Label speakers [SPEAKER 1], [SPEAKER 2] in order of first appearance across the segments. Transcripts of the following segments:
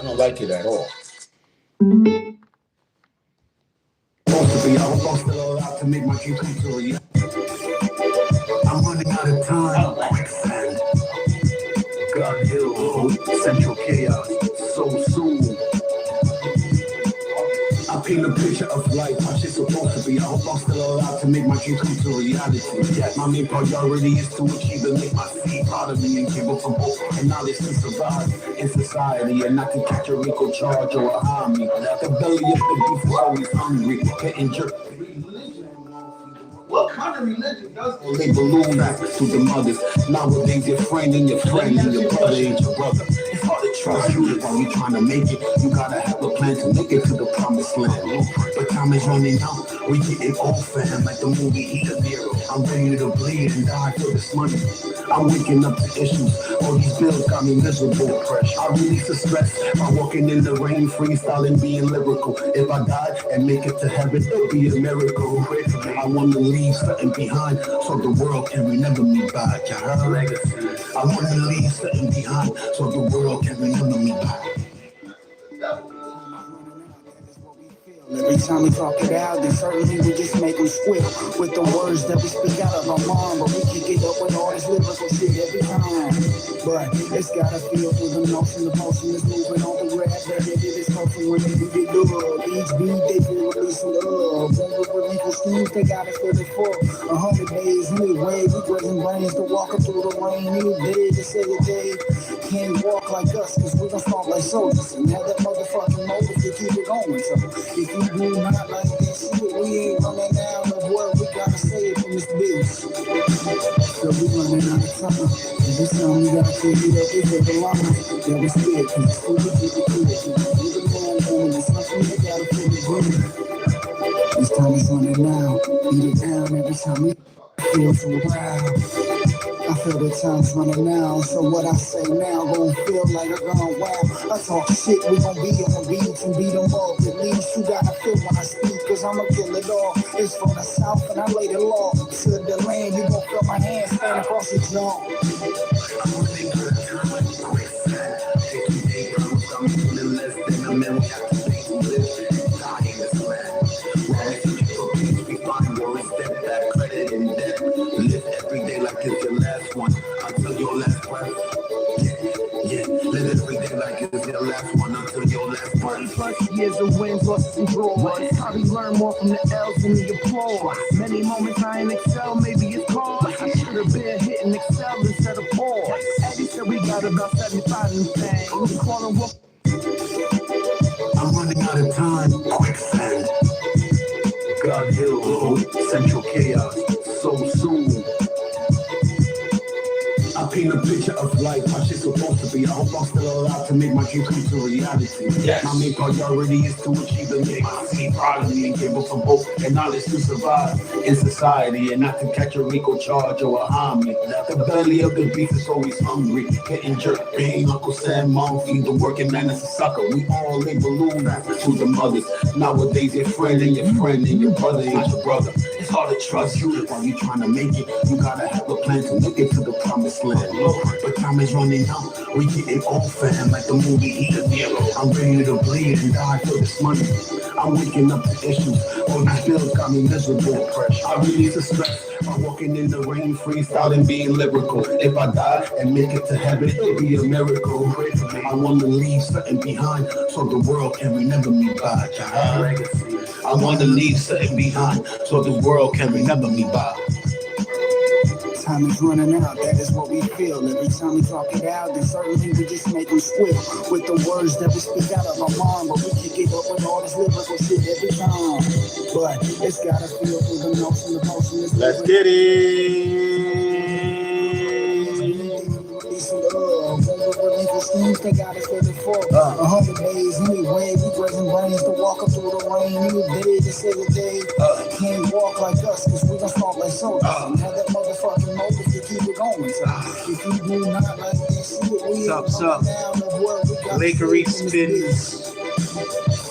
[SPEAKER 1] I don't like it at all.
[SPEAKER 2] Supposed to be, I hope I'm still allowed to make my dream come true. Yeah. I'm running out of time. Quicksand, Gun Hill, Central Chaos, so soon. I paint a picture of life, how shit's supposed to be. I hope I'm still allowed to make my dreams come to reality. Yeah, my main priority is to achieve and make my seed proud of me and give up some hope and knowledge to survive in society and not to catch a Rico charge or a harm me. The belly of the beast is always hungry, getting jerked. What kind of religion does this? They balloon back to the mothers. Nowadays, your friend and your brother ain't your brother. It's hard to trust you while you trying to make it. You gotta have a plan to make it to the promised land. But time is running out. We getting old, fam, like the movie Eat a Zero. I'm ready to bleed and die for this money. I'm waking up to issues. All these bills got me miserable. I release the stress by walking in the rain, freestyling, being lyrical. If I die and make it to heaven, it'll be a miracle. I want to leave something behind so the world can remember me by. Legacy. I want to leave something behind so the world can remember me by.
[SPEAKER 3] Every time we talk it out, then certainly we just make them squeal with the words that we speak out of our mind. But we can get up with all this lyrical shit every time. But it's gotta feel through the notion, the motion is moving on the rap. That it is hoping when they do get love. Each beat they feel releasing love. When we relinquish schemes, they got us for the for 100 days anyway. We raising brains to walk up through the rain any day to say a day. Can't walk like us, cause we gon' start like soldiers and have that motherfucking motive to keep it going. So if you do not like this shit, we ain't running out of what we gotta say from this bitch. So we running out of time. Every time we gotta take it up, it's the line. Yeah, we scared, cause it's too good to be cool. We the man going, it's something they gotta feel the green. This time is running now. Beat it down every time we feel so proud. I feel the time's running now, so what I say now gon' feel like a gone wild. I talk shit, we gon' be on the beats and beat them up. At least you gotta feel when I speak, cause I'ma kill it all. It's from the south and I laid it law. To the land, you gon' feel my hands stand across the jaw.
[SPEAKER 2] I'm running out of time, quicksand. Taking day comes, I'm feeling less than a man. We have to stay to live and die in this land. While we search for peace, we find worries, step back, credit and debt. Live every day like it's your last one until your last breath. Yeah, live every day like it's your last one until your last breath.
[SPEAKER 3] 40+ years of wins, losses, and draws. Probably learn more from the L's than the applause. Many moments I ain't excel, maybe it's cause I should have been hitting excel instead of pause. Eddie said we got about 75 new things. Calling what?
[SPEAKER 2] I'm running out of time. Quicksand, Gun Hill, Central Chaos, so soon. I paint a picture of life, how shit's supposed to be. I hope I'm still allowed to make my dream come to reality.
[SPEAKER 1] Yes.
[SPEAKER 2] My main priority is to achieve and make my seed proud of me and give up some hope and knowledge to survive in society and not to catch a Rico charge or a harm me. The belly of the beast is always hungry, getting jerked. Being Uncle Sam, Mom, feed the working man as a sucker. We all lay balloon back to the mothers. Nowadays, your friend and your brother ain't your brother. It's hard to trust you while you trying to make it. You gotta have a plan to make it to the promised land. But time is running out. We getting old, fam, like the movie Eat a Zero. I'm ready to bleed and die for this money. I'm waking up to issues. All these bills got me miserable. I release the stress by walking in the rain, freestyling, being lyrical. If I die and make it to heaven, it'll be a miracle. I want to leave something behind so the world can remember me by. Legacy. I want to leave something behind so the world can remember me by.
[SPEAKER 3] Time is running out, that is what we feel. Every time we talk it out, then certainly we just make them squeal with the words that we speak out of our mind. But we can get up with all this lyrical shit every time. But it's gotta feel through the notion, the motion is
[SPEAKER 1] let's get it.
[SPEAKER 3] Schemes, they got us for the for 100 days anyway. We raising brains to walk up through the rain any day to say a day. Can't walk like us, cause we gon' start like soldiers and have that motherfucking motive to keep it going. So if you do not like this shit, we ain't running down of what we got.
[SPEAKER 1] Lakery spins.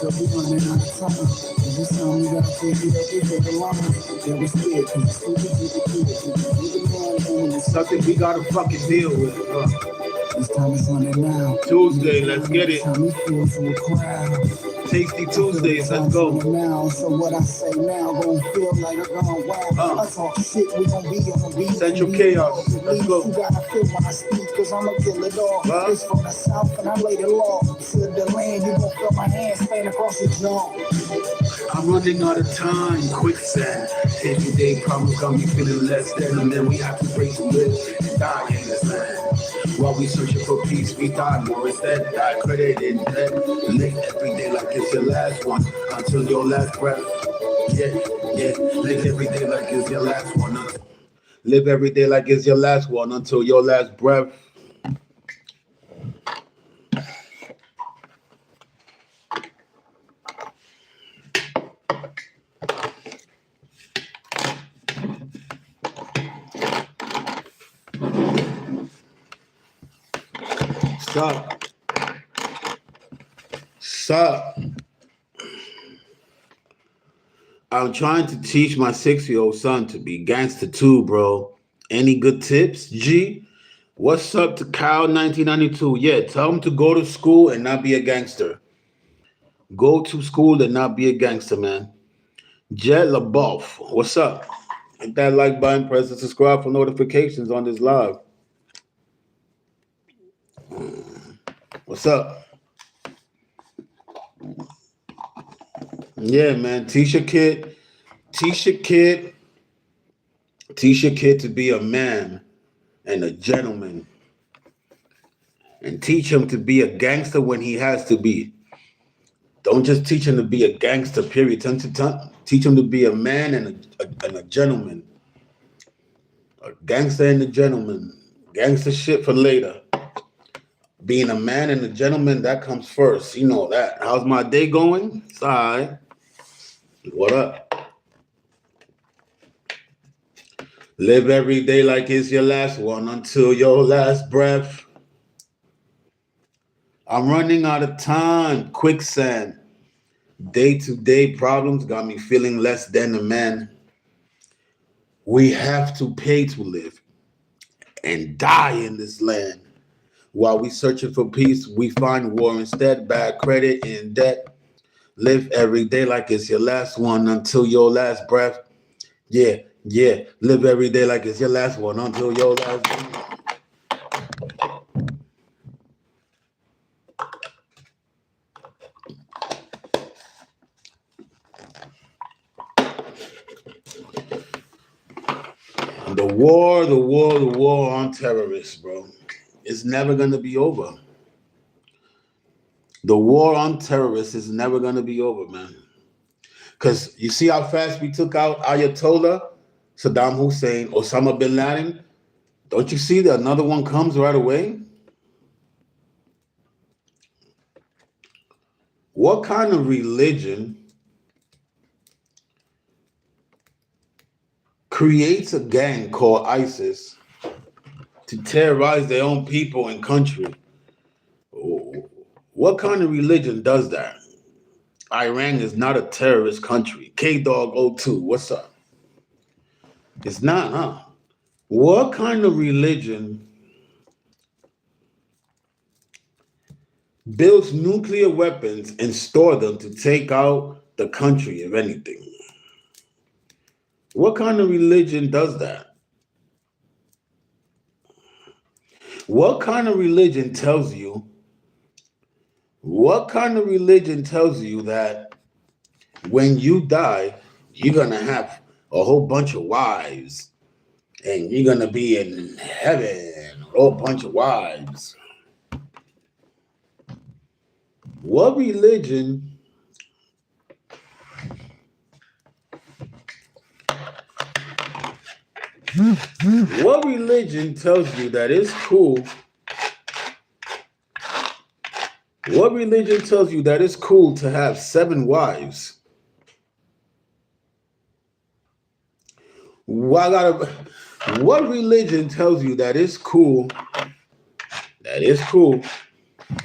[SPEAKER 3] So we running out of time. Every time we gotta take it up, it's the line. Yeah, we scared, cause it's too good to be cool.
[SPEAKER 1] It's something we gotta fucking deal with.
[SPEAKER 3] This time it's running now.
[SPEAKER 2] Tuesday, let's get it.
[SPEAKER 3] Time we feel to a crowd.
[SPEAKER 2] Tasty Tuesdays, let's go.
[SPEAKER 3] Now, so what I say now gon' feel like I'm going wild. I talk shit, we gon' be on the beat.
[SPEAKER 2] Central Chaos, let's go.
[SPEAKER 3] You gotta feel when I speak, cause I'ma kill it all. It's from the south and I lay the law. To the land, you gon' feel my hands span across your jaw.
[SPEAKER 2] I'm running out of time, quicksand. Everyday problems got me feeling less than, and then we have to break to live and die in this land. While we searching for peace, we die more instead. Die credit in debt. Live every day like it's your last one until your last breath. Yeah. Live every day like it's your last one. Live every day like it's your last one until your last breath. Sup. I'm trying to teach my 6-year-old son to be gangster too, bro. Any good tips, G? What's up to Kyle 1992? Yeah, tell him to go to school and not be a gangster. Go to school and not be a gangster, man. Jet LaBeouf, what's up? Hit that like button, press and subscribe for notifications on this live. What's up? Yeah, man. Teach your kid to be a man and a gentleman. And teach him to be a gangster when he has to be. Don't just teach him to be a gangster, period. Teach him to be a man and a gentleman. A gangster and a gentleman. Gangster shit for later. Being a man and a gentleman, that comes first. You know that. How's my day going? It's all right. What up? Live every day like it's your last one until your last breath. I'm running out of time. Quicksand. Day-to-day problems got me feeling less than a man. We have to pay to live and die in this land. While we searching for peace, we find war instead. Bad credit and debt. Live every day like it's your last one until your last breath. Yeah. Live every day like it's your last one until your last breath. The war on terrorists, bro. It's never going to be over. The war on terrorists is never going to be over, man. Because you see how fast we took out Ayatollah, Saddam Hussein, Osama bin Laden? Don't you see that another one comes right away? What kind of religion creates a gang called ISIS to terrorize their own people and country? What kind of religion does that? Iran is not a terrorist country. K-Dog02, what's up? It's not, huh? What kind of religion builds nuclear weapons and store them to take out the country, if anything? What kind of religion does that? What kind of religion tells you that when you die, you're going to have a whole bunch of wives and you're going to be in heaven, a whole bunch of wives? What religion tells you that it's cool? What religion tells you that it's cool to have 7 wives? What religion tells you that it's cool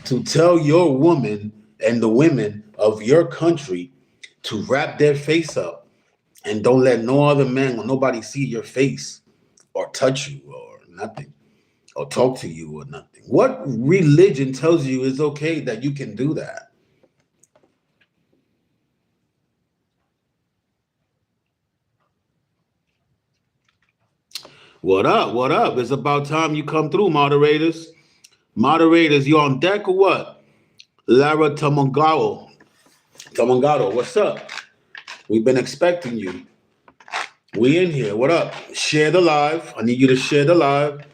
[SPEAKER 2] to tell your woman and the women of your country to wrap their face up and don't let no other man or nobody see your face or touch you or nothing or talk to you or nothing. What religion tells you it's okay that you can do that? What up? What up? It's about time you come through, moderators. Moderators, you on deck or what? Lara Tamangaro. Tamangaro, what's up? We've been expecting you. We in here. What up? Share the live. I need you to share the live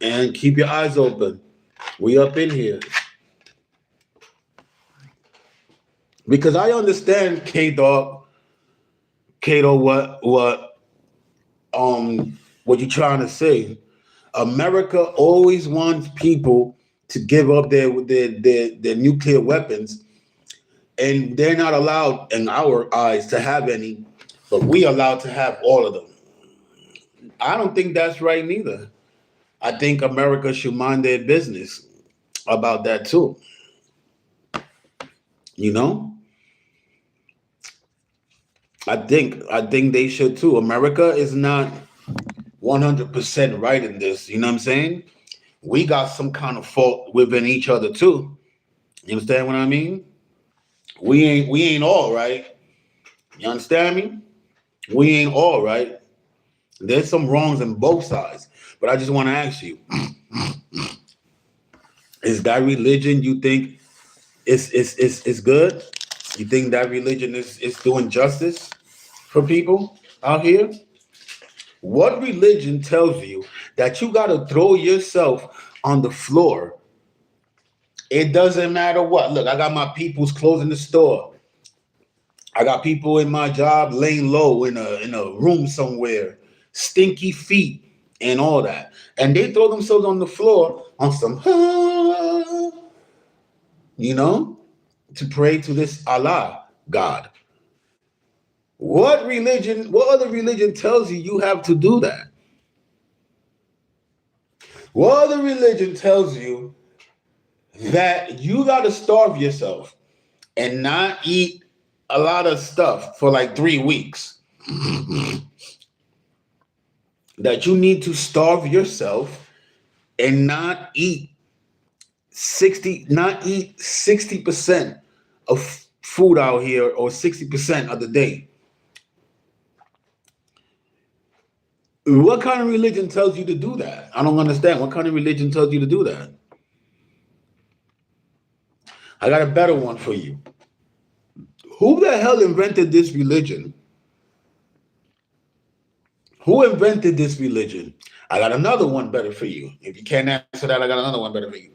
[SPEAKER 2] and keep your eyes open. We up in here. Because I understand, K-Dog, Kato, what you trying to say. America always wants people to give up their nuclear weapons, and they're not allowed in our eyes to have any, but we allowed to have all of them. I don't think that's right neither. I think America should mind their business about that too. You know? I think they should too. America is not 100% right in this. You know what I'm saying? We got some kind of fault within each other too. You understand what I mean? We ain't all right. You understand me? We ain't all right. There's some wrongs on both sides. But I just want to ask you, is that religion you think is good? You think that religion is doing justice for people out here? What religion tells you that you got to throw yourself on the floor? It doesn't matter what. Look, I got my peoples closing the store. I got people in my job laying low in a room somewhere, stinky feet and all that. And they throw themselves on the floor on some, you know, to pray to this Allah God. What other religion tells you you have to do that? What other religion tells you that you got to starve yourself and not eat a lot of stuff for like 3 weeks? That you need to starve yourself and not eat 60% of food out here, or 60% of the day. What kind of religion tells you to do that? I don't understand. What kind of religion tells you to do that? I got a better one for you. Who the hell invented this religion? Who invented this religion? I got another one better for you. If you can't answer that, I got another one better for you.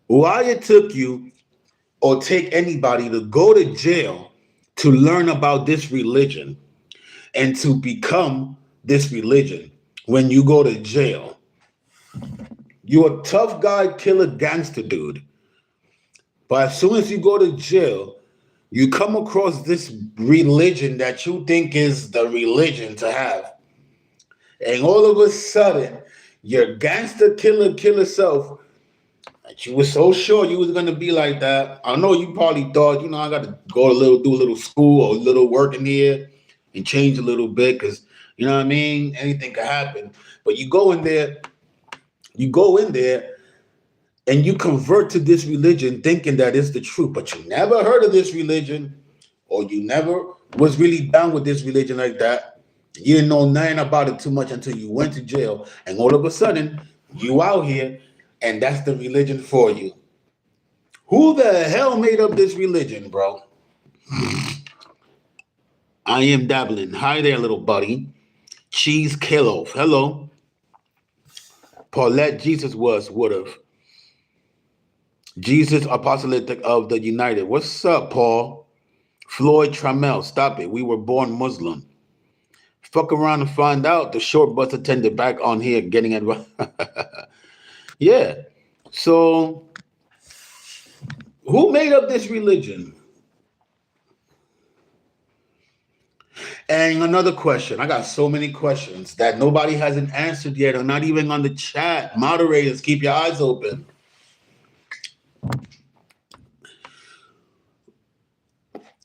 [SPEAKER 2] Why it took you or take anybody to go to jail to learn about this religion and to become this religion when you go to jail? You're a tough guy, killer, gangster dude. But as soon as you go to jail, you come across this religion that you think is the religion to have. And all of a sudden, your gangster, killer self, that you were so sure you was gonna be like that. I know you probably thought, I got to go do a little school or a little work in here and change a little bit, because you know what I mean? Anything could happen. But you go in there and you convert to this religion thinking that it's the truth, but you never heard of this religion, or you never was really down with this religion like that. You didn't know nothing about it too much until you went to jail, and all of a sudden you out here, and that's the religion for you. Who the hell made up this religion, bro? I am dabbling. Hi there, little buddy. Cheese Kilo. Hello. Paulette Jesus would have. Jesus Apostolic of the United. What's up, Paul? Floyd Trammell. Stop it. We were born Muslim. Fuck around and find out. The short bus attendant back on here getting it. Yeah. So, who made up this religion? And another question. I got so many questions that nobody hasn't answered yet, or not even on the chat. Moderators, keep your eyes open.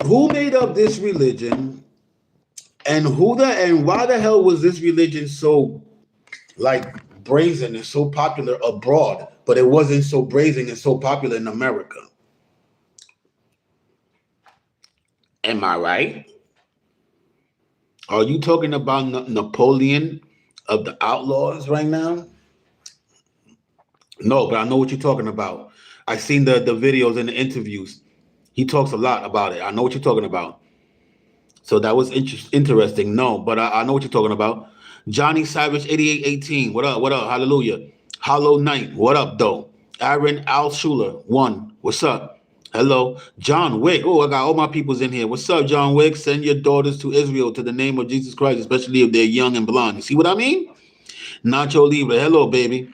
[SPEAKER 2] Who made up this religion? And why the hell was this religion so like brazen and so popular abroad, but it wasn't so brazen and so popular in America? Am I right? Are you talking about Napoleon of the Outlaws right now? No, but I know what you're talking about. I seen the videos and the interviews. He talks a lot about it. I know what you're talking about. So that was interesting. No, but I know what you're talking about. Johnny Savage 8818. What up? What up? Hallelujah. Hollow Knight. What up, though? Aaron Al Schuler. 1. What's up? Hello. John Wick. Oh, I got all my peoples in here. What's up, John Wick? Send your daughters to Israel to the name of Jesus Christ, especially if they're young and blonde. You see what I mean? Nacho Libre. Hello, baby.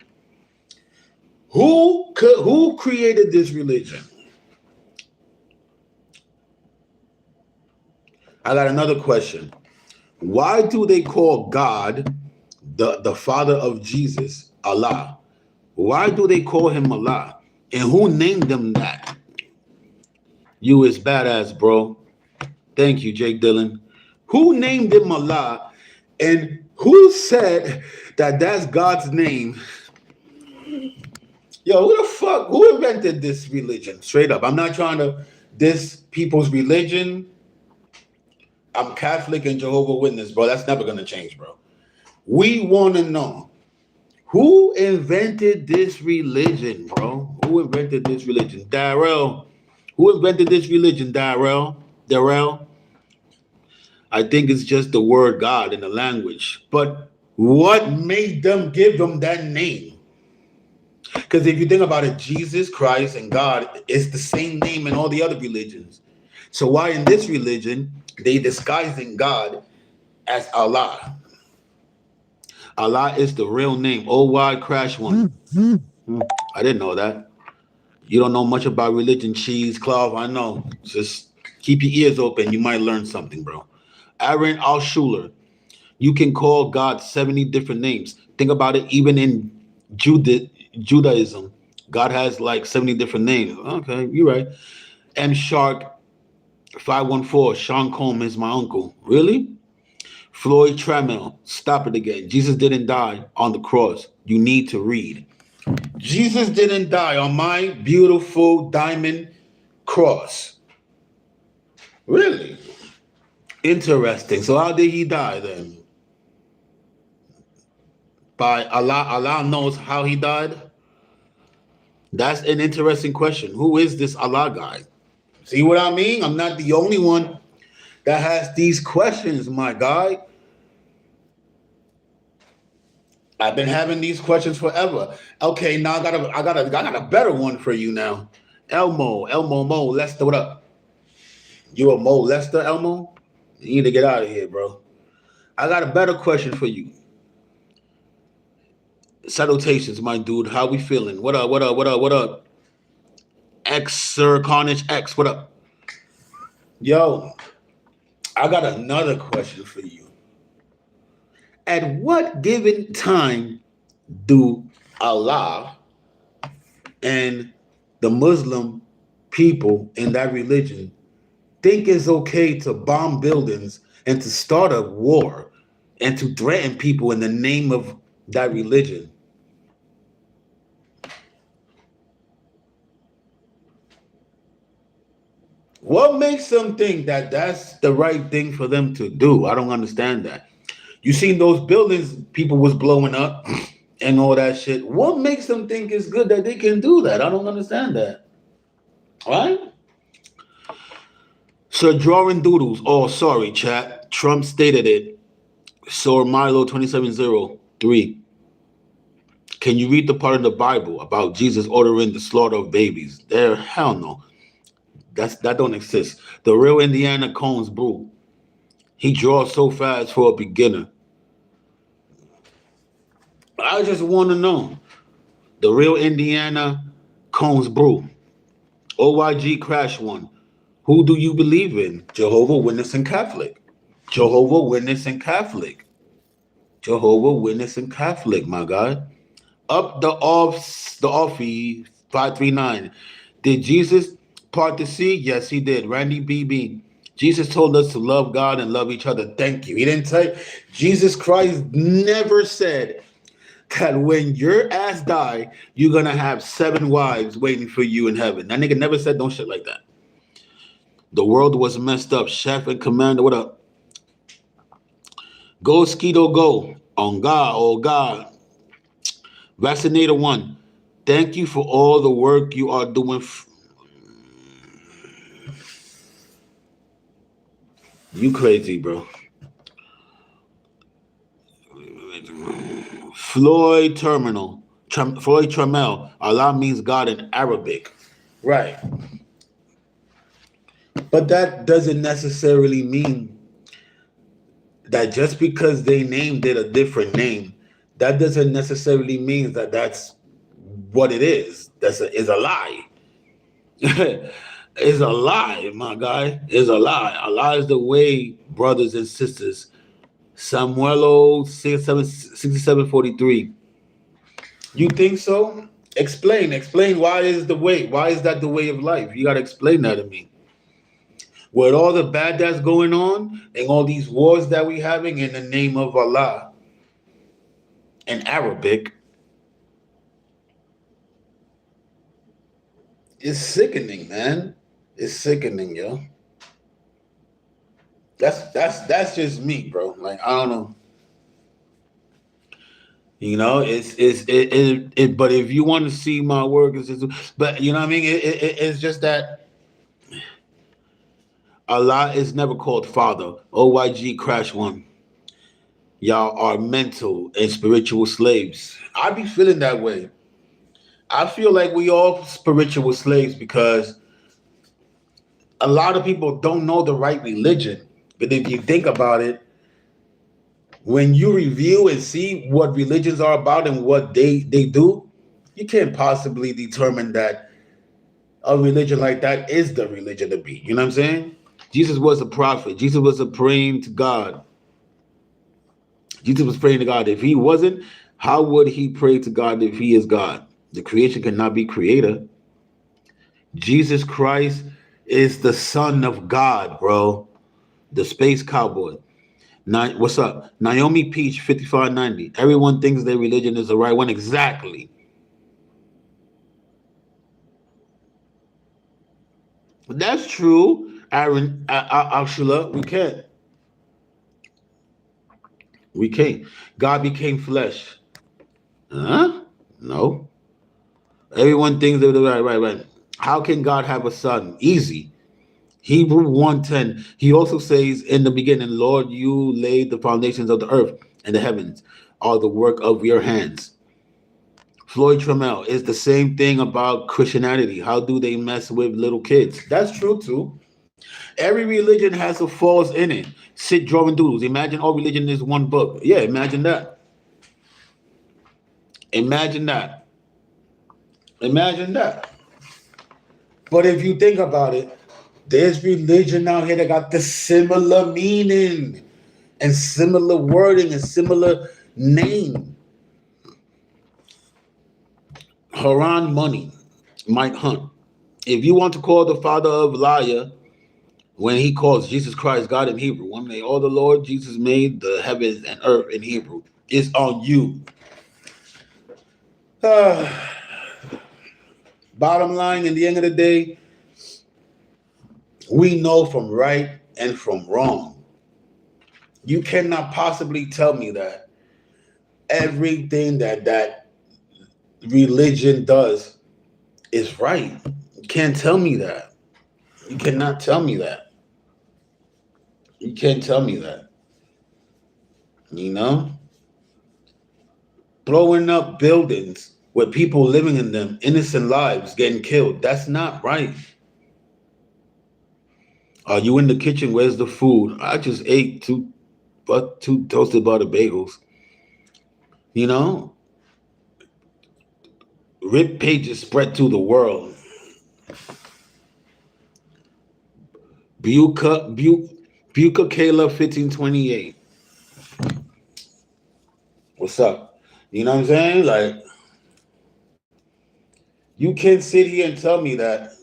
[SPEAKER 2] Who created this religion? I got another question. Why do they call God, the father of Jesus, Allah? Why do they call him Allah? And who named them that? You is badass, bro. Thank you, Jake Dillon. Who named him Allah? And who said that that's God's name? Yo, who the fuck? Who invented this religion? Straight up. I'm not trying to diss people's religion. I'm Catholic and Jehovah's Witness, bro. That's never going to change, bro. We want to know who invented this religion, bro? Who invented this religion? Darrell. Who invented this religion, Darrell? Darrell? I think it's just the word God in the language. But what made them give them that name? Because if you think about it, Jesus Christ and God is the same name in all the other religions. So why in this religion they disguising God as Allah? Allah is the real name. OY Crash One. I didn't know that. You don't know much about religion, Cheese Cloth. I know. Just keep your ears open. You might learn something, bro. Aaron Alschuler. You can call God 70 different names. Think about it. Even in Judaism, God has like 70 different names. Okay, you're right. M Shark 514. Sean Combs is my uncle. Really? Floyd Trammell. Stop it again. Jesus didn't die on the cross. You need to read. Jesus didn't die on my beautiful diamond cross. Really? Interesting. So how did he die then? By Allah. Allah knows how he died? That's an interesting question. Who is this Allah guy? See what I mean? I'm not the only one that has these questions, my guy. I've been having these questions forever. Okay, now I got a better one for you now. Elmo Lester, what up? You a Mo Lester, Elmo? You need to get out of here, bro. I got a better question for you. Salutations, my dude. How we feeling? What up? What up? What up? What up? X Sir Carnage X, what up? Yo, I got another question for you. At what given time do Allah and the Muslim people in that religion think it's okay to bomb buildings and to start a war and to threaten people in the name of that religion? What makes them think that that's the right thing for them to do? I don't understand that. You seen those buildings people was blowing up and all that shit. What makes them think it's good that they can do that? I don't understand that. Right? Sir Drawing Doodles. Oh, sorry, chat. Trump stated it. Sir Milo 2703. Can you read the part of the Bible about Jesus ordering the slaughter of babies? There, hell no. That don't exist. The real Indiana Cones brew. He draws so fast for a beginner. I just want to know. The real Indiana Cones brew. OYG Crash One. Who do you believe in? Jehovah Witness and Catholic. Jehovah Witness and Catholic. Jehovah Witness and Catholic, my guy. Up the offie 539. Did Jesus part the sea? Yes, he did. Randy BB. Jesus told us to love God and love each other. Thank you. He didn't say, Jesus Christ never said that when your ass die, you're going to have 7 wives waiting for you in heaven. That nigga never said no shit like that. The world was messed up. Chef and Commander, what up? Go, Skeeto, go. On God, oh God. Vaccinator 1. Thank you for all the work you are doing. You crazy, bro. Floyd Terminal. Floyd Trammell. Allah means God in Arabic. Right. But that doesn't necessarily mean that just because they named it a different name, that doesn't necessarily mean that that's what it is. Is a lie. It's a lie, my guy. It's a lie. Allah is the way, brothers and sisters. Samuelo 6743. You think so? Explain why is the way? Why is that the way of life? You gotta explain that to me. With all the bad that's going on and all these wars that we having in the name of Allah in Arabic, it's sickening, man. It's sickening, yo. That's just me, bro. Like, I don't know. You know, but if you want to see my work, it's just, but you know what I mean? It's just that Allah is never called Father. OYG Crash 1. Y'all are mental and spiritual slaves. I be feeling that way. I feel like we all spiritual slaves because a lot of people don't know the right religion. But if you think about it, when you review and see what religions are about and what they do, you can't possibly determine that a religion like that is the religion to be. You know what I'm saying? Jesus was a prophet. Jesus was praying to God. Jesus was praying to God. If he wasn't, how would he pray to God if he is God? The creation cannot be creator. Jesus Christ is the Son of God, bro. The space cowboy. What's up? Naomi Peach, 5590. Everyone thinks their religion is the right one. Exactly. That's true, Aaron, Ashula. We can't. God became flesh. Huh? No. Everyone thinks they're right. How can God have a son? Easy. Hebrew 1:10. He also says in the beginning, Lord, you laid the foundations of the earth, and the heavens are the work of your hands. Floyd Trammell is the same thing about Christianity. How do they mess with little kids? That's true too. Every religion has a flaws in it. Sit drawing doodles. Imagine all religion is one book. Yeah, imagine that. Imagine that. Imagine that. But if you think about it, there's religion out here that got the similar meaning and similar wording and similar name. Haran Money, Mike Hunt. If you want to call the father of liar when he calls Jesus Christ God in Hebrew, when they all the Lord Jesus made the heavens and earth in Hebrew, it's on you. Bottom line, in the end of the day, we know from right and from wrong. You cannot possibly tell me that everything that religion does is right. You can't tell me that. You cannot tell me that. You can't tell me that. You know? Blowing up buildings with people living in them, innocent lives getting killed. That's not right. Are you in the kitchen? Where's the food? I just ate two toasted butter bagels. You know? Rip pages spread to the world. Buka Kayla 1528. What's up? You know what I'm saying? Like, you can't sit here and tell me that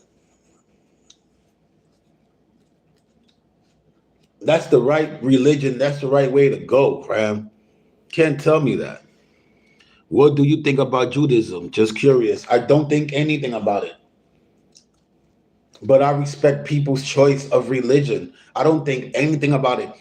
[SPEAKER 2] that's the right religion. That's the right way to go, fam. Can't tell me that. What do you think about Judaism? Just curious. I don't think anything about it. But I respect people's choice of religion. I don't think anything about it.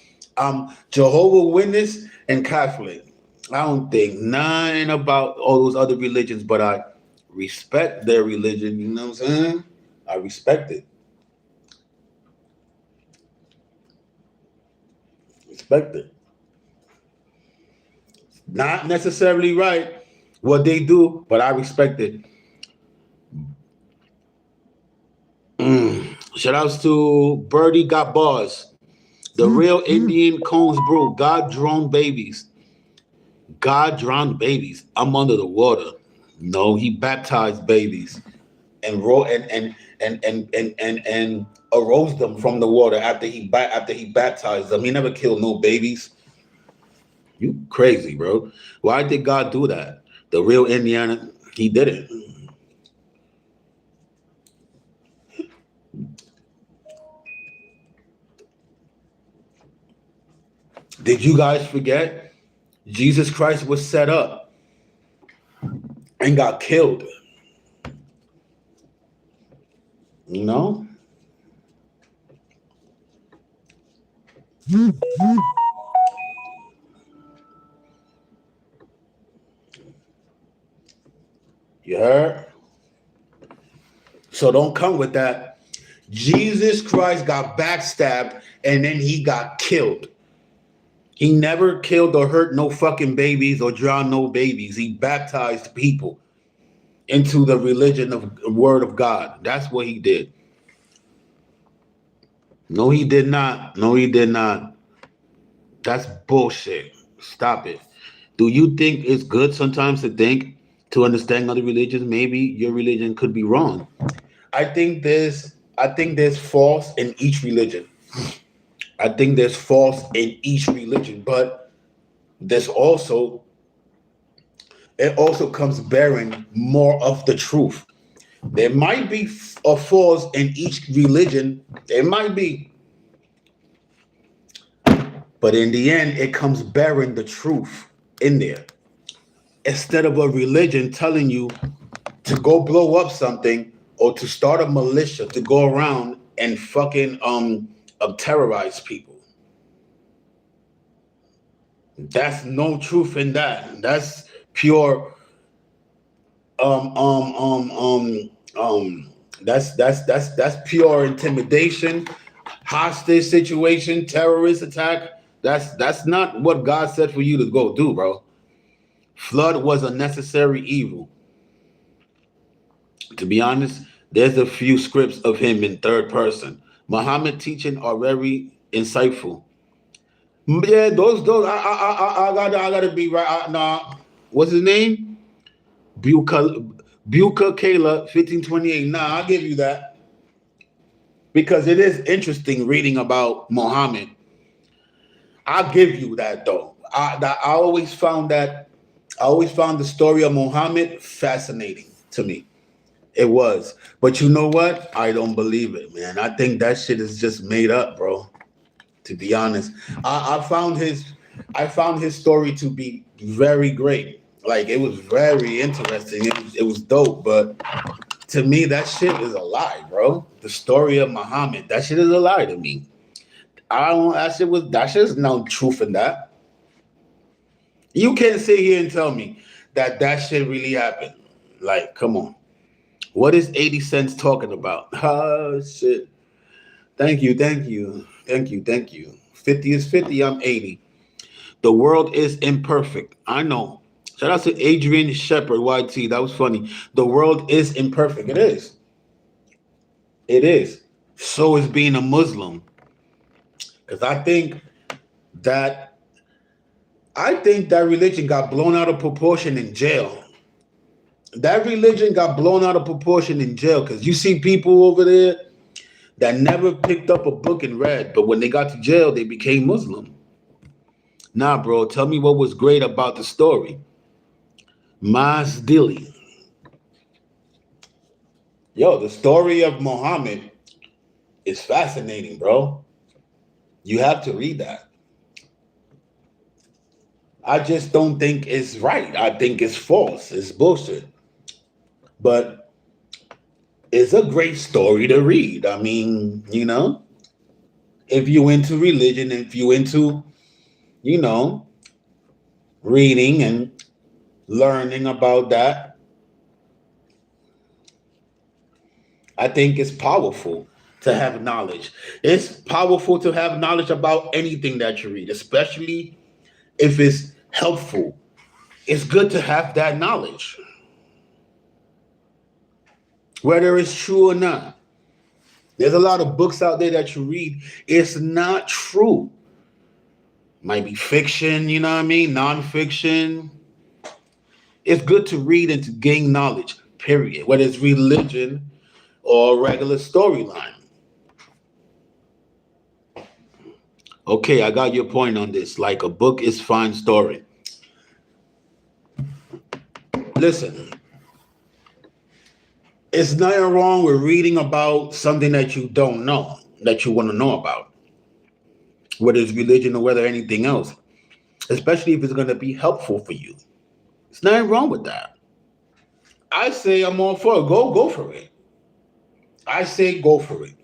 [SPEAKER 2] Jehovah Witness and Catholic. I don't think nothing about all those other religions, but I respect their religion. You know what I'm saying? I respect it. Respect it. Not necessarily right what they do, but I respect it. Shout outs to Birdie Got Bars. The real Indian Cones Brew. God drowned babies. God drowned babies. I'm under the water. No, he baptized babies and and arose them from the water after he baptized them. He never killed no babies. You crazy, bro. Why did God do that? The real Indiana, he did it. Did you guys forget? Jesus Christ was set up and got killed. You know? You heard? So don't come with that. Jesus Christ got backstabbed and then he got killed. He never killed or hurt no fucking babies or drowned no babies. He baptized people into the religion of the word of God. That's what he did. No, he did not. No, he did not. That's bullshit. Stop it. Do you think it's good sometimes to understand other religions? Maybe your religion could be wrong. I think there's false in each religion. I think there's false in each religion, but there's also it also comes bearing more of the truth. There might be a flaws in each religion. There might be, but in the end, it comes bearing the truth in there. Instead of a religion telling you to go blow up something or to start a militia to go around and fucking terrorize people. That's no truth in that. That's pure um um um um that's pure intimidation, hostage situation, terrorist attack. That's not what God said for you to go do, bro. Flood was a necessary evil. To be honest, there's a few scripts of him in third person. Muhammad teaching are very insightful. Yeah, those I gotta be right. Nah, what's his name? Buka Kayla 1528. Nah, I'll give you that because it is interesting reading about Muhammad. I'll give you that though. I always found that I always found the story of Muhammad fascinating to me. It was. But you know what? I don't believe it, man. I think that shit is just made up, bro. To be honest. I found his story to be very great. Like it was very interesting. It was dope. But to me, that shit is a lie, bro. The story of Muhammad, that shit is a lie to me. I don't that shit is no truth in that. You can't sit here and tell me that shit really happened. Like, come on. What is 80 cents talking about? Oh shit. Thank you. 50 is 50, I'm 80. The world is imperfect. I know. Shout out to Adrian Shepard, YT. That was funny. The world is imperfect. It is. It is. So is being a Muslim. Because that I think that religion got blown out of proportion in jail. That religion got blown out of proportion in jail because you see people over there that never picked up a book and read, but when they got to jail, they became Muslim. Nah, bro, tell me what was great about the story. Mas Dilly. Yo, the story of Muhammad is fascinating, bro. You have to read that. I just don't think it's right. I think it's false. It's bullshit. But it's a great story to read. I mean, if you into religion, if you into, you know, reading and learning about that, I think it's powerful to have knowledge. It's powerful to have knowledge about anything that you read, especially if it's helpful. It's good to have that knowledge, whether it's true or not. There's a lot of books out there that you read. It's not true. Might be fiction, you know what I mean? Non-fiction. It's good to read and to gain knowledge, period. Whether it's religion or a regular storyline. Okay, I got your point on this. Like a book is fine story. Listen, it's nothing wrong with reading about something that you don't know, that you want to know about, whether it's religion or whether anything else, especially if it's going to be helpful for you. There's nothing wrong with that. I say I'm all for it. Go for it. I say go for it.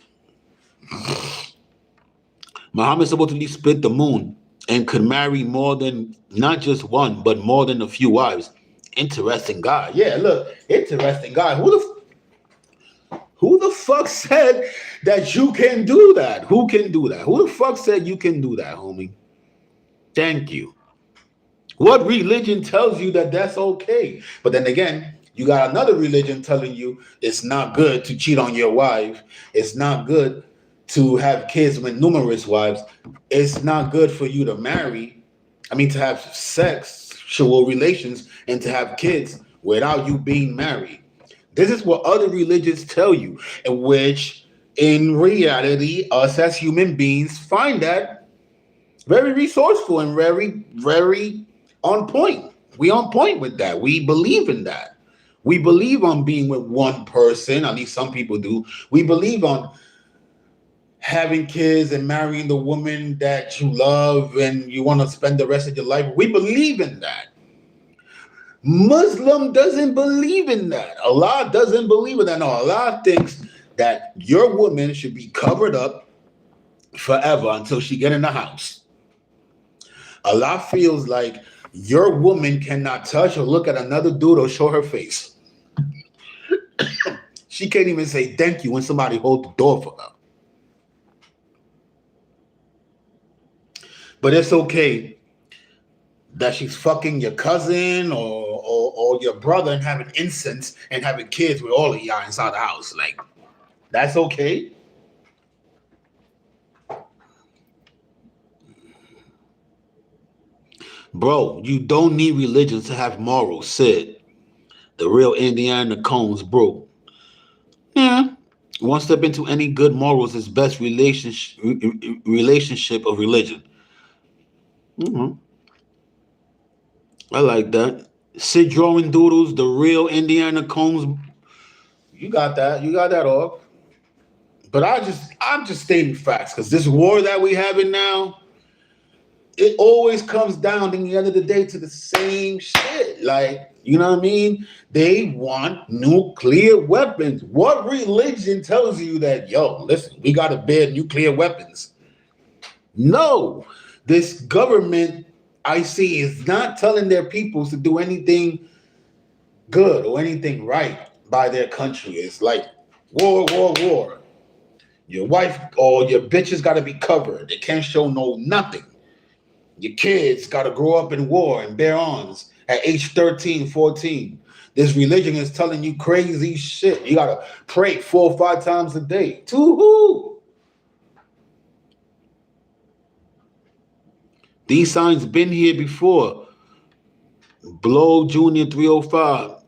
[SPEAKER 2] Muhammad supposedly split the moon and could marry more than not just one, but more than a few wives. Interesting guy. Yeah, look, interesting guy. Who the fuck said that you can do that? Who can do that? Who the fuck said you can do that, homie? Thank you. What religion tells you that that's okay? But then again, you got another religion telling you it's not good to cheat on your wife. It's not good to have kids with numerous wives. It's not good for you to to have sexual relations and to have kids without you being married. This is what other religions tell you, in which in reality, us as human beings find that very resourceful and very, very on point. We on point with that. We believe in that. We believe on being with one person, at least some people do. We believe on having kids and marrying the woman that you love and you want to spend the rest of your life. We believe in that. Muslim doesn't believe in that. Allah doesn't believe in that. No, Allah thinks that your woman should be covered up forever until she get in the house. Allah feels like your woman cannot touch or look at another dude or show her face. She can't even say thank you when somebody holds the door for her. But it's okay that she's fucking your cousin or your brother and having incense and having kids with all of y'all inside the house. Like, that's okay. Bro, you don't need religion to have morals, Sid. The real Indiana Combs, bro. Yeah. One step into any good morals is best relationship of religion. Mm-hmm. I like that. Sid drawing doodles, the real Indiana Combs. You got that. You got that off. But I'm just stating facts, because this war that we having now, it always comes down at the end of the day to the same shit. Like, you know what I mean? They want nuclear weapons. What religion tells you that, yo, listen, we got to ban nuclear weapons? No. This government, I see, is not telling their people to do anything good or anything right by their country. It's like war, war, war. Your wife or your bitches got to be covered. They can't show nothing. Your kids got to grow up in war and bear arms at age 13, 14. This religion is telling you crazy shit. You got to pray 4 or 5 times a day. To who? These signs been here before. Blow Junior 305.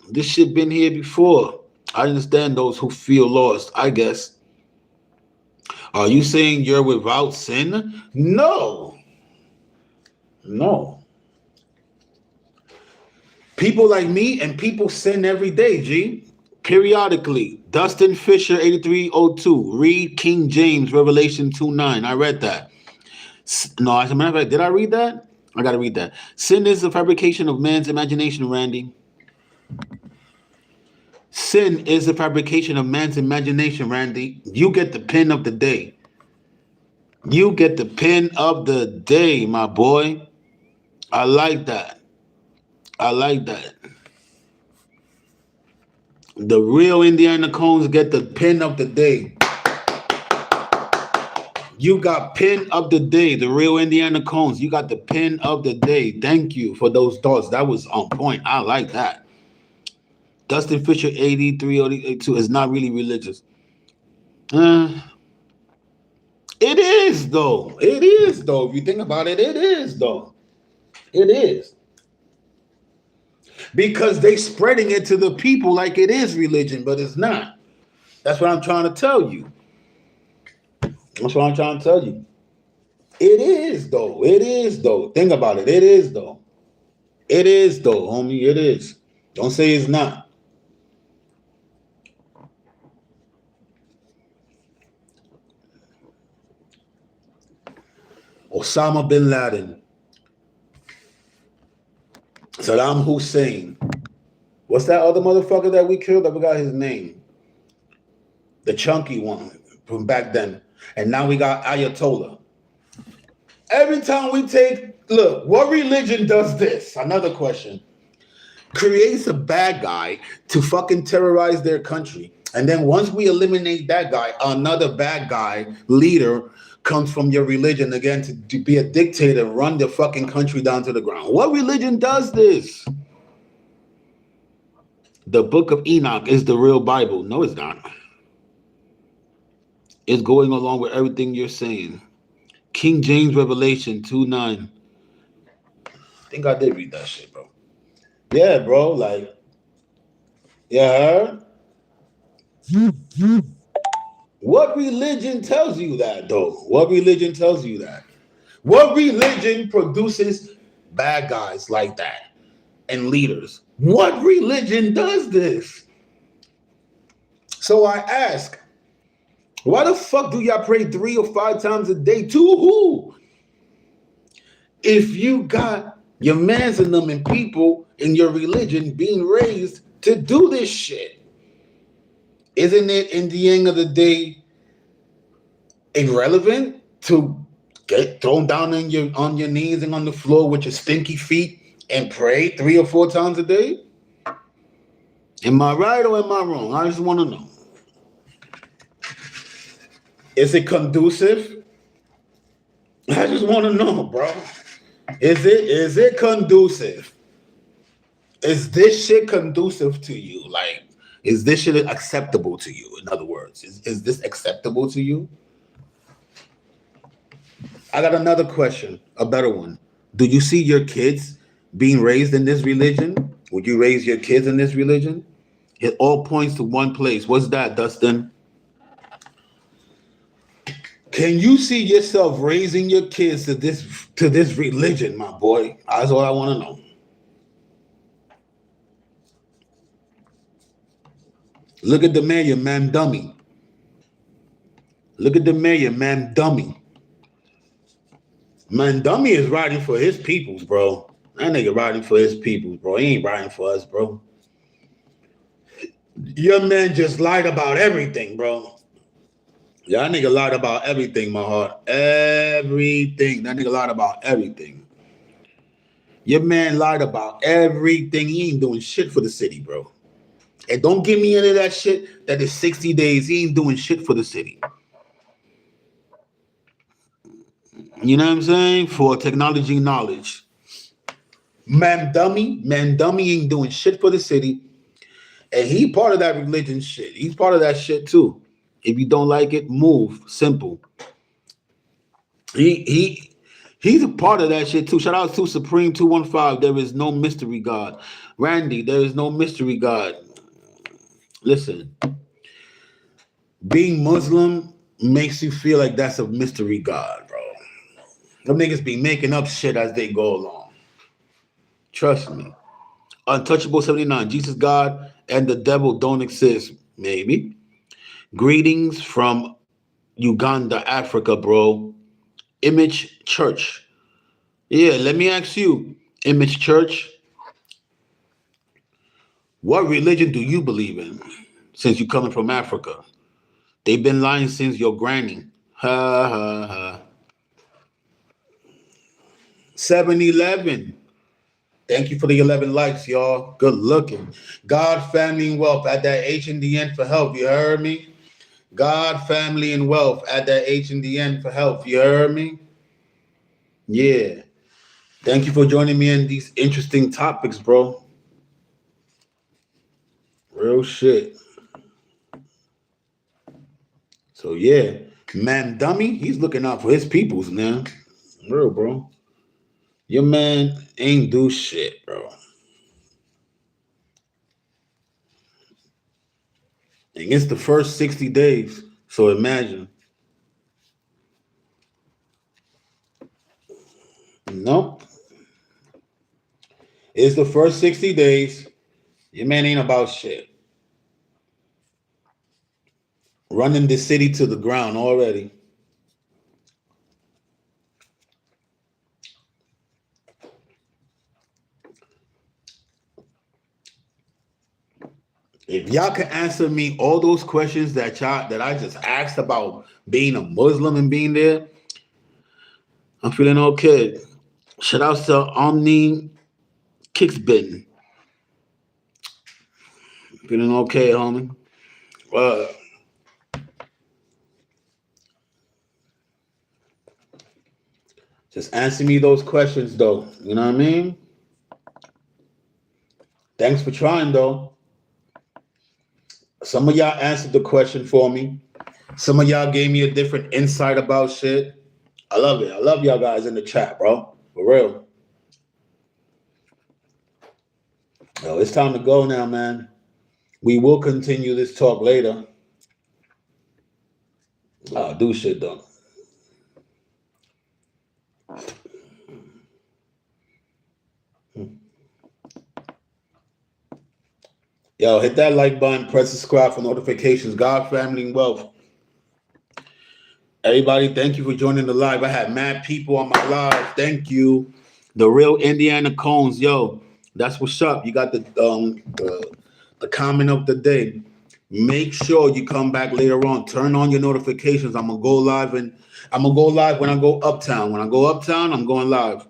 [SPEAKER 2] This shit been here before. I understand those who feel lost, I guess. Are you saying you're without sin? No. No. People like me and people sin every day, G. Periodically. Dustin Fisher, 8302. Read King James, Revelation 2:9. I read that. No, as a matter of fact, did I read that? I gotta read that. Sin is the fabrication of man's imagination, Randy. Sin is the fabrication of man's imagination, Randy. You get the pin of the day. You get the pin of the day, my boy. I like that. I like that. The real Indiana Cones get the pin of the day. You got pin of the day. The real Indiana Cones. You got the pin of the day. Thank you for those thoughts. That was on point. I like that. Dustin Fisher 8382 is not really religious. It is though. It is though. If you think about it, it is though. It is. Because they spreading it to the people like it is religion, but it's not. That's what I'm trying to tell you. That's what I'm trying to tell you. It is though. It is though. Think about it. It is though. It is though, homie. It is. Don't say it's not. Osama bin Laden, Saddam Hussein. What's that other motherfucker that we killed? I forgot his name. The chunky one from back then. And now we got Ayatollah. Every time we look, what religion does this? Another question. Creates a bad guy to fucking terrorize their country. And then once we eliminate that guy, another bad guy, leader, comes from your religion again to be a dictator, run the fucking country down to the ground. What religion does this? The book of Enoch is the real Bible. No, it's not. It's going along with everything you're saying. King James Revelation 2:9. I think I did read that shit, bro. Yeah, bro. Like, yeah. What religion tells you that, though? What religion tells you that? What religion produces bad guys like that and leaders? What religion does this? So I ask, why the fuck do y'all pray 3 or 5 times a day? To who? If you got your mans and them and people in your religion being raised to do this shit, isn't it in the end of the day irrelevant to get thrown down on your knees and on the floor with your stinky feet and pray 3 or 4 times a day? Am I right or am I wrong? I just want to know. Is it conducive? I just want to know, bro. Is it conducive? Is this shit conducive to you? Like, is this shit acceptable to you? In other words, is this acceptable to you? I got another question, a better one. Do you see your kids being raised in this religion? Would you raise your kids in this religion? It all points to one place. What's that, Dustin? Can you see yourself raising your kids to this religion, my boy? That's all I want to know. Look at the mayor, man, dummy. Look at the mayor, man, dummy. Man, dummy is riding for his peoples, bro. That nigga riding for his peoples, bro. He ain't riding for us, bro. Your man just lied about everything, bro. Y'all nigga lied about everything, my heart. Everything. That nigga lied about everything. Your man lied about everything. He ain't doing shit for the city, bro. And don't give me any of that shit that is 60 days. He ain't doing shit for the city. You know what I'm saying? For technology knowledge. Man dummy ain't doing shit for the city. And he part of that religion shit. He's part of that shit too. If you don't like it, move. Simple. He's a part of that shit too. Shout out to Supreme 215. There is no mystery God. Randy, there is no mystery God. Listen. Being Muslim makes you feel like that's a mystery God, bro. Them niggas be making up shit as they go along. Trust me. Untouchable 79. Jesus, God, and the devil don't exist. Maybe. Greetings from Uganda, Africa, bro. Image Church. Yeah, let me ask you, Image Church, what religion do you believe in? Since you're coming from Africa, they've been lying since your granny. Ha ha ha. 7-Eleven. Thank you for the 11 likes, y'all. Good looking. God, family, and wealth. Add that H in the end for help. You heard me? God, family, and wealth. Add that H in the end for help. You heard me? Yeah. Thank you for joining me in these interesting topics, bro. Real shit. So, yeah. Man, dummy, he's looking out for his peoples, man. Real, bro. Your man ain't do shit, bro. And it's the first 60 days. So imagine. Nope. It's the first 60 days. Your man ain't about shit. Running the city to the ground already. If y'all can answer me all those questions that I just asked about being a Muslim and being there, I'm feeling okay. Shout out to Omni Kicksbitten. Feeling okay, homie. Just answer me those questions, though. You know what I mean? Thanks for trying, though. Some of y'all answered the question for me. Some of y'all gave me a different insight about shit. I love it. I love y'all guys in the chat, bro. For real. Yo, it's time to go now, man. We will continue this talk later. I'll do shit, though. Yo, hit that like button, press subscribe for notifications. God, family, and wealth. Everybody, thank you for joining the live. I had mad people on my live. Thank you. The real Indiana Cones, yo. That's what's up. You got the comment of the day. Make sure you come back later on. Turn on your notifications. I'm gonna go live when I go uptown. When I go uptown, I'm going live.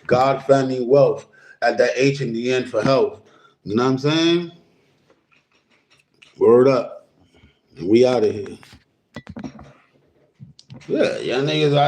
[SPEAKER 2] God, family, wealth. At that H in the end for health. You know what I'm saying? Word up. And we out of here. Yeah, y'all niggas out.